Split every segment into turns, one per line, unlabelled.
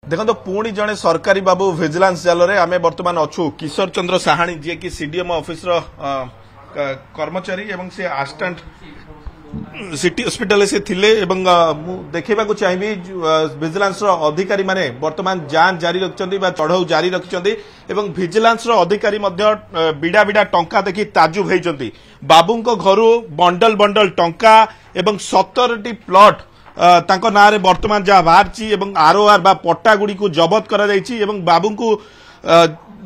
देखो पुणी जड़े सरकारी बाबू विजिलेंस जाल आम बर्तमान अच्छु किशोर चंद्र साहाणी जी की सीडीएम ऑफिस कर्मचारी एवं से असिस्टेंट सिटी हॉस्पिटल से थिले देखा चाहिए विजिलेंस अधिकारी माने वर्तमान जांच जारी रखिंट चढ़ऊ जारी रखिंट विजिलेंस अधिकारी बिड़ा बिड़ा टंका देखी ताजुब होती बाबू घर बंडल बंडल टंका एवं 17टी प्लॉट तांको नाँ रे वर्तमान जहाँ बाहरी आरओआर बा पट्टा गुड़ी को जबत करा जाइछि एवं बाबू को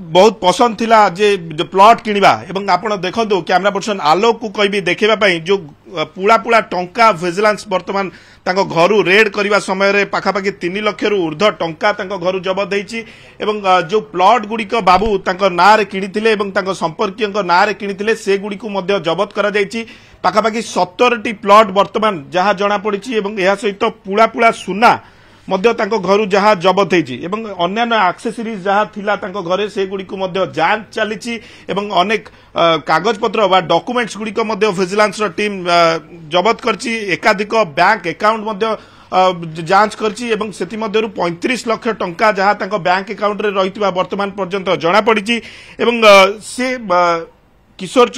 बहुत पसंद थिला जे प्लॉट किनिबा एवं आपण देखंतु कैमरा पर्सन आलोक को कहबी देखिबा पई जो पुला पुला टंका विजिलेंस वर्तमान तांको घरु रेड करिबा समय रे पाखापाखि 3 लाख रु ऊर्ध्व टंका तांको घरु जबत देइछि एवं जो प्लॉट गुड़िक बाबू तांको नाँ रे किनिथिले एवं तांको संपर्कीयଙ୍କ नाँ रे किनिथिले से गुड़िक मध्य जबत करा जाइछि पाखापाखि 17टी प्लॉट वर्तमान जहाँ जना पड़िछि एवं एहा सहित पुला पुला सुना मध्य तांको घरु जहाँ जबत होइछि एवं अन्यान्य एक्सेसरीज जहाँ थिला तांको घरे से गुड़िक मध्य जांच चलीछि एवं अनेक कागज पत्र बा डॉक्यूमेंट्स गुड़िक मध्य विजिलेंस टीम जबत करछि एकाधिक बैंक अकाउंट मध्य जांच करछि एवं सेति मध्यरु 35 लाख टंका जहाँ तांको बैंक अकाउंट रे रहितबा वर्तमान पर्यंत जଣା पड़िछि एवं से किशोर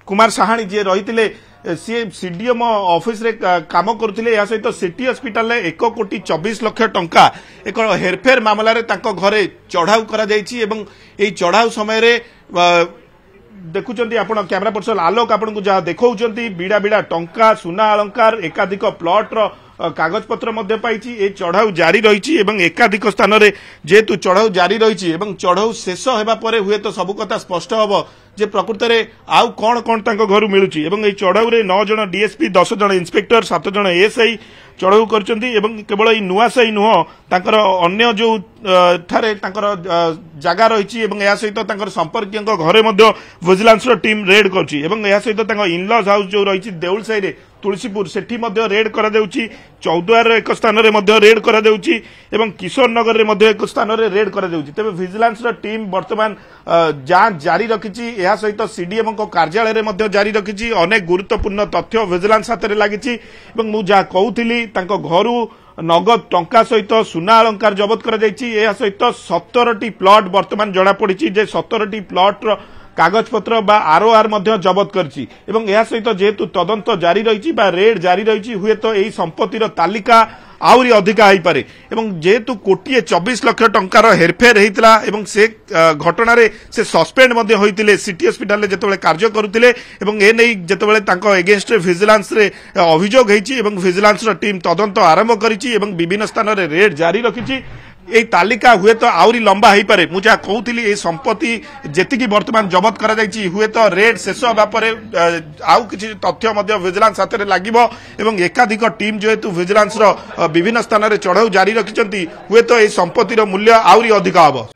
कुमार साहाणी जी रही सी सीडीएम ऑफिस रे काम करुले या सहित सिटी हॉस्पिटल 1,24,00,000 टंका एक हेरफेर मामला रे तांको घरे चढ़ाऊ करा जाइछि एवं एई चढ़ाऊ समय रे देखुचंती आपण कैमरा पर्सन आलोक आपण को जहाँ देखौचंती बिड़ा बिड़ा टंका सुना अलंकार एकाधिक प्लॉट रो कागज पत्र मध्य पाइछि ए चढ़ाऊ जारी रही एकाधिक स्थान रे जेतु चढ़ाऊ जारी रही चढ़ाऊ शेष हेबा परे हुए तो सबु कथा स्पष्ट हबो जे प्रकृत रे आउ कोन कोन तांको घर मिलुछि एवं ए चढ़ाऊ रे 9 जण डीएसपी 10 जण इंस्पेक्टर 7 जण एएसआई चढ़ाऊ करचंती एवं केवल ई नुआसाई नुह तांकर अन्य जो थारे तांकर जागा रही एवं या सहित तांकर संपर्कीयଙ୍କ घरे मध्य विजिलेंस टीम रेड करछि एवं या सहित तांको इनलॉज हाउस जो रही देउल साई रे तुलसीपुर सेठी मध्य रेड करा देउछि चौद्वार एक स्थान रे मध्य रेड करा देउछि एवं किशोर नगर रे मध्य एक स्थान रे रेड करा देउछि तबे विजिलेंस टीम वर्तमान जांच जारी रखिछि या सहित सीडीएम को कार्यालय रे मध्य जारी रखिछि अनेक गुरुत्वपूर्ण तथ्य विजिलेंस हाथ रे लागिछि एवं मु जा कहूथिली तांको घरु नगद टंका सहित सुना अलंकार जबत करा जाइछि या सहित 17टी प्लॉट वर्तमान जଣା पड़िछि जे 17टी प्लॉट रो कागज पत्र बा आरओआर मध्य जबत करछि एवं या सहित जेतु तदंत जारी रही बा रेड जारी रही हुए तो एई संपत्तिर तालिका आउरी अधिका होई पारे एवं जेतु 1,24,00,000 टंकार हेरफेर हेतिला एवं से घटना रे से सस्पेंड मध्य होइतिले सिटी हॉस्पिटल रे जेतेबेले कार्य करुतिले एवं ए नै जेतेबेले तांको एगेंस्ट रे विजिलेंस रे अभियोग हेछि एवं विजिलेंस टीम तदंत आरंभ करिछि एवं विभिन्न स्थान रे रेड जारी रखिछि ए तालिका हुए तो आउरी लंबा हो पारे मुझे कहूली ए संपत्ति जेतिकी वर्तमान जबत करा जाइछि हुए तो रेड शेष होगा पर आउ किछि तथ्य मध्य विजिलेंस हाथ में लागिबो एवं एकाधिक टीम जेहेतु विजिलेंस विभिन्न स्थान रे चढ़ाऊ जारी रखिछंती हुए तो ए संपत्तिर मूल्य आउरी अधिक हबो।